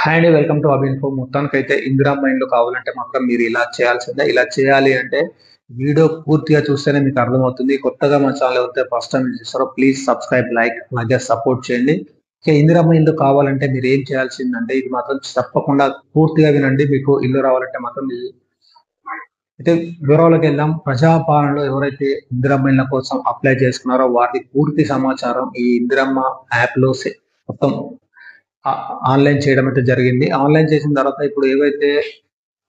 Hi అండి, welcome to అబిన్ఫో. మొత్తానికైతే ఇందిరా మైండ్లో కావాలంటే మాత్రం మీరు ఇలా చేయాల్సిందే. ఇలా చేయాలి అంటే వీడియో పూర్తిగా చూస్తేనే మీకు అర్థమవుతుంది. కొత్తగా మా ఛానల్ అయితే ఫస్ట్ టైం చూస్తారో ప్లీజ్ సబ్స్క్రైబ్, లైక్, అలాగే సపోర్ట్ చేయండి. ఇక ఇందిరా మైండ్లో కావాలంటే మీరు ఏం చేయాల్సిందంటే ఇది మాత్రం తప్పకుండా పూర్తిగా వినండి. మీకు ఇల్లు రావాలంటే మాత్రం అయితే వివరాలకు వెళ్దాం. ప్రజాపాలనలో ఎవరైతే ఇందిరమ్మ ఇళ్ల కోసం అప్లై చేసుకున్నారో వారి పూర్తి సమాచారం ఈ ఇందిరమ్మ యాప్ లో మొత్తం ఆన్లైన్ చేయడం అయితే జరిగింది. ఆన్లైన్ చేసిన తర్వాత ఇప్పుడు ఏవైతే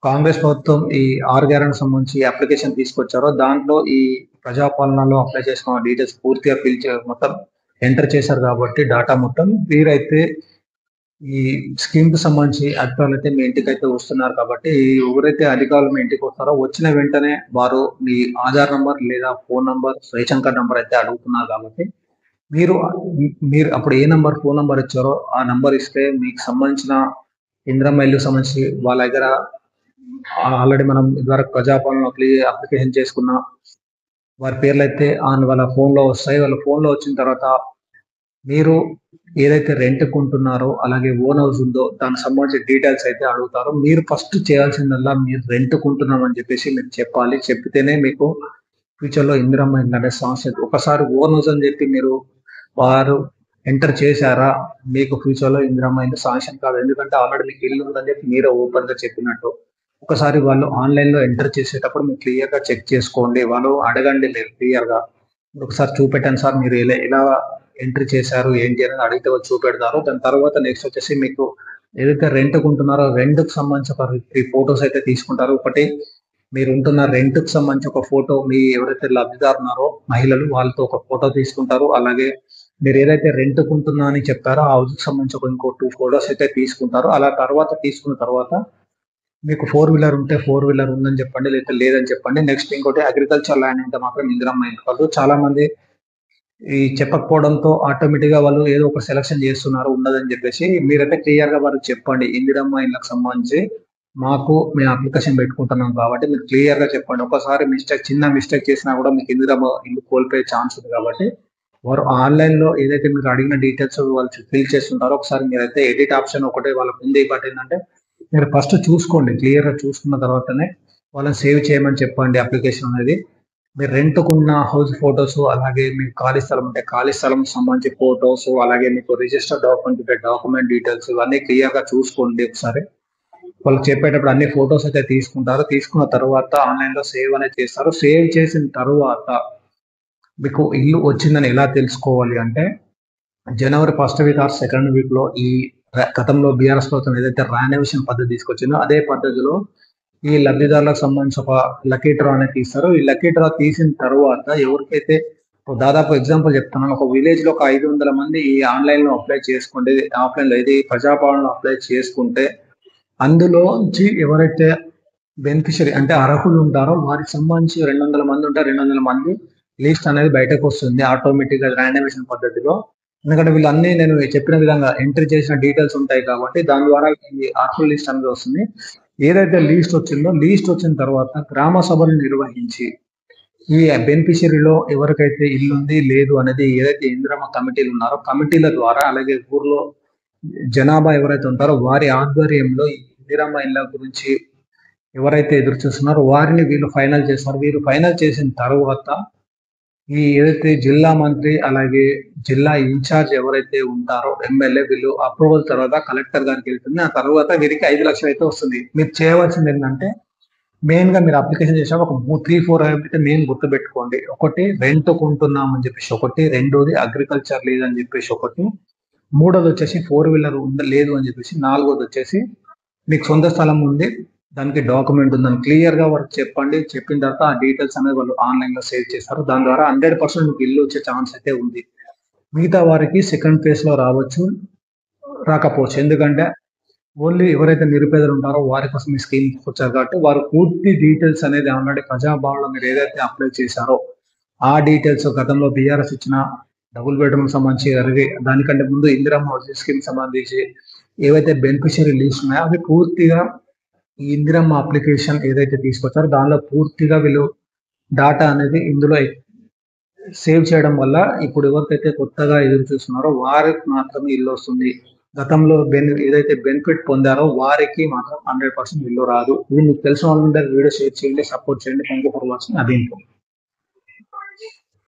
కాంగ్రెస్ ప్రభుత్వం ఈ 6 గ్యారెంటీకి సంబంధించి అప్లికేషన్ తీసుకొచ్చారో దాంట్లో ఈ ప్రజాపాలనలో అప్లై చేసుకున్న డీటెయిల్స్ పూర్తిగా మొత్తం ఎంటర్ చేశారు కాబట్టి డాటా మొత్తం వీరైతే ఈ స్కీమ్ కి సంబంధించి అధికారులు అయితే మీ ఇంటికి అయితే వస్తున్నారు కాబట్టి ఎవరైతే అధికారులు మీ ఇంటికి వస్తారో వచ్చిన వెంటనే వారు మీ ఆధార్ నంబర్ లేదా phone number, ration card number అయితే అడుగుతున్నారు కాబట్టి మీరు మీరు అప్పుడు ఏ నంబర్ ఫోన్ నంబర్ ఇచ్చారో ఆ నంబర్ ఇస్తే మీకు సంబంధించిన ఇందిరమ్మ ఇల్లుకి సంబంధించి వాళ్ళ దగ్గర ఆల్రెడీ మనం ఇదివరకు ప్రజాపాలన అప్లికేషన్ చేసుకున్న వారి పేర్లు అయితే వాళ్ళ ఫోన్ లో వస్తాయి. వాళ్ళ ఫోన్ లో వచ్చిన తర్వాత మీరు ఏదైతే రెంట్ కొంటున్నారో అలాగే ఓన్ హౌస్ ఉందో దానికి సంబంధించిన డీటెయిల్స్ అయితే అడుగుతారు. మీరు ఫస్ట్ చేయాల్సిందల్లా మీరు రెంట్ కొంటున్నామని చెప్పేసి మీరు చెప్పాలి. చెప్పితేనే మీకు ఫ్యూచర్ లో ఇందిరమ్మ ఇల్లు అనే సమస్య. ఒకసారి ఓన్ హౌస్ అని చెప్పి మీరు వారు ఎంటర్ చేశారా మీకు ఫ్యూచర్ లో ఇందిరమ్మ ఇల్లు శాంక్షన్ కాదు. ఎందుకంటే ఆల్రెడీ మీకు ఇల్లు ఉందని చెప్పి మీరే ఓపెన్ గా చెప్పినట్టు. ఒకసారి వాళ్ళు ఆన్లైన్ లో ఎంటర్ చేసేటప్పుడు మీరు క్లియర్ గా చెక్ చేసుకోండి. వాళ్ళు అడగండి మీరు క్లియర్ గా ఒకసారి చూపెట్టండి సార్ మీరు ఎలా ఎంట్రీ చేశారు ఏంటి అనేది అడిగితే వాళ్ళు చూపెడతారు. దాని తర్వాత నెక్స్ట్ వచ్చేసి మీకు ఏదైతే రెంట్ ఉంటున్నారో రెంట్ కు సంబంధించి ఒక 3 ఫోటోస్ అయితే తీసుకుంటారు. ఒకటి మీరు ఉంటున్న రెంట్ కు సంబంధించి ఒక ఫోటో, మీ ఎవరైతే లబ్ధిదారు ఉన్నారో మహిళలు వాళ్ళతో ఒక ఫోటో తీసుకుంటారు. అలాగే మీరు ఏదైతే రెంట్ ఉంటున్నా అని చెప్తారో ఆ హౌస్ కి సంబంధించి ఇంకో 2 ఫోటోస్ అయితే తీసుకుంటారు. అలా తర్వాత తీసుకున్న తర్వాత మీకు 4 వీలర్ ఉంటే 4 వీలర్ ఉందని చెప్పండి, లేదా లేదని చెప్పండి. నెక్స్ట్ ఇంకోటి అగ్రికల్చర్ ల్యాండ్ అంటే మాత్రం ఇందిరమ్మ ఇల్లు కాదు. చాలా మంది ఈ చెప్పకపోవడంతో ఆటోమేటిక్ గా వాళ్ళు ఏదో ఒక సెలక్షన్ చేస్తున్నారు ఉండదని చెప్పేసి మీరైతే క్లియర్ గా వారికి చెప్పండి. ఇందిరమ్మ ఇళ్ళకి సంబంధించి మేము అప్లికేషన్ పెట్టుకుంటున్నాం కాబట్టి మీరు క్లియర్ గా చెప్పండి. ఒకసారి చిన్న మిస్టేక్ చేసినా కూడా మీకు ఇందిరమ్మ ఇల్లు కోల్పోయే ఛాన్స్ ఉంది కాబట్టి వారు ఆన్లైన్ లో ఏదైతే మీరు అడిగిన డీటెయిల్స్ వాళ్ళు ఫిల్ చేస్తుంటారో ఒకసారి మీరైతే ఎడిట్ ఆప్షన్ ఒకటే వాళ్ళకు ఉంది. బట్ ఏంటంటే మీరు ఫస్ట్ చూసుకోండి. క్లియర్ గా చూసుకున్న తర్వాతనే వాళ్ళని సేవ్ చేయమని చెప్పండి అప్లికేషన్ అనేది. మీరు రెంట్కున్న హౌస్ ఫొటోస్, అలాగే మీకు ఖాళీ స్థలం ఉంటే ఖాళీ స్థలం సంబంధించి ఫొటోస్, అలాగే మీకు రిజిస్టర్ డాక్యుమెంట్ ఉంటే డాక్యుమెంట్ డీటెయిల్స్ ఇవన్నీ క్లియర్ గా చూసుకోండి ఒకసారి. వాళ్ళు చెప్పేటప్పుడు అన్ని ఫొటోస్ అయితే తీసుకుంటారు. తీసుకున్న తర్వాత ఆన్లైన్ లో సేవ్ అనేది చేస్తారు. సేవ్ చేసిన తర్వాత మీకు ఇల్లు వచ్చిందని ఎలా తెలుసుకోవాలి అంటే జనవరి 1st week or 2nd week లో ఈ గతంలో బీఆర్ఎస్ ప్రభుత్వం ఏదైతే రానవేషన్ పద్ధతి తీసుకొచ్చిందో అదే పద్ధతిలో ఈ లబ్ధిదారులకు సంబంధించి ఒక లక్కీ డ్రా అనేది తీస్తారు. ఈ లక్కీ డ్రా తీసిన తర్వాత ఎవరికైతే దాదాపు ఎగ్జాంపుల్ చెప్తున్నాను, ఒక విలేజ్ లో ఒక 500 మంది ఈ ఆన్లైన్ లో అప్లై చేసుకుంటే, ఆఫ్లైన్ లో ఇది ప్రజాపాలనలో అప్లై చేసుకుంటే అందులోంచి ఎవరైతే బెనిఫిషరీ అంటే అర్హులు ఉంటారో వారికి సంబంధించి 200 మంది ఉంటారు. 200 మంది లిస్ట్ అనేది బయటకు వస్తుంది ఆటోమేటిక్ గా రాండమైజేషన్ పద్ధతిలో. ఎందుకంటే వీళ్ళన్నీ నేను చెప్పిన విధంగా ఎంట్రీ చేసిన డీటెయిల్స్ ఉంటాయి కాబట్టి దాని ద్వారా ఈ అర్హుల లిస్ట్ అనేది వస్తుంది. ఏదైతే లీస్ట్ వచ్చిందో లీస్ట్ వచ్చిన తర్వాత గ్రామ సభలు నిర్వహించి ఈ బెనిఫిషరీలో ఎవరికైతే ఇల్లు ఉంది లేదు అనేది ఏదైతే ఇందిరమ్మ కమిటీలు ఉన్నారో కమిటీల ద్వారా, అలాగే ఊర్లో జనాభా ఎవరైతే ఉంటారో వారి ఆధ్వర్యంలో ఈ ఇందిరమ్మ ఇళ్ళ గురించి ఎవరైతే ఎదురు చూస్తున్నారో వారిని వీళ్ళు ఫైనల్ చేస్తారు. వీరు ఫైనల్ చేసిన తర్వాత ఈ ఏదైతే జిల్లా మంత్రి అలాగే జిల్లా ఇన్ఛార్జ్ ఎవరైతే ఉంటారో ఎమ్మెల్యే వీళ్ళు అప్రూవల్ తర్వాత కలెక్టర్ గారికి వెళ్తుంది. ఆ తర్వాత వీరికి 5 లక్షలు అయితే వస్తుంది. మీరు చేయవలసింది ఏంటంటే మెయిన్ గా మీరు అప్లికేషన్ చేసాక ఒక 3-4 అయితే మెయిన్ గుర్తుపెట్టుకోండి. ఒకటి రెంట్ కొంటున్నాం అని చెప్పేసి ఒకటి, రెండోది అగ్రికల్చర్ లేదని చెప్పేసి ఒకటి, మూడోది వచ్చేసి 4 వీలర్ లేదు అని చెప్పేసి, నాలుగోది వచ్చేసి మీకు సొంత స్థలం ఉంది దానికి డాక్యుమెంట్ ఉందని క్లియర్ గా వారికి చెప్పండి. చెప్పిన తర్వాత ఆ డీటెయిల్స్ అనేది వాళ్ళు ఆన్లైన్ లో సేవ్ చేస్తారు. దాని ద్వారా 100% మీకు ఇల్లు వచ్చే ఛాన్స్ అయితే ఉంది. మిగతా వారికి సెకండ్ ఫేజ్ లో రావచ్చు, రాకపోవచ్చు. ఎందుకంటే ఓన్లీ ఎవరైతే నిరుపేదలు ఉంటారో వారి కోసం ఈ స్కీమ్ వచ్చారు కాబట్టి వారు పూర్తి డీటెయిల్స్ అనేది ఆల్రెడీ ప్రజాభవన్లో మీరు ఏదైతే అప్లై చేశారో ఆ డీటెయిల్స్ గతంలో బీఆర్ఎస్ ఇచ్చిన డబుల్ బెడ్రూమ్ సంబంధించి, అలాగే దానికంటే ముందు ఇందిరమ్మ హౌసింగ్ స్కీమ్ సంబంధించి ఏవైతే బెనిఫిషియరీ లీస్ట్ ఉన్నాయో అవి పూర్తిగా ఈ ఇందిరమ్మ అప్లికేషన్ ఏదైతే తీసుకొచ్చారో దానిలో పూర్తిగా వీళ్ళు డాటా అనేది ఇందులో సేవ్ చేయడం వల్ల ఇప్పుడు ఎవరికైతే కొత్తగా ఎదురు చూస్తున్నారో వారికి మాత్రమే ఇల్లు వస్తుంది. గతంలో ఏదైతే బెనిఫిట్ పొందారో వారికి మాత్రం 100% ఇల్లు రాదు. ఇది మీకు తెలిసిన వాళ్ళందరికీ వీడియో షేర్ చేయండి, సపోర్ట్ చేయండి. Thank you for watching. అది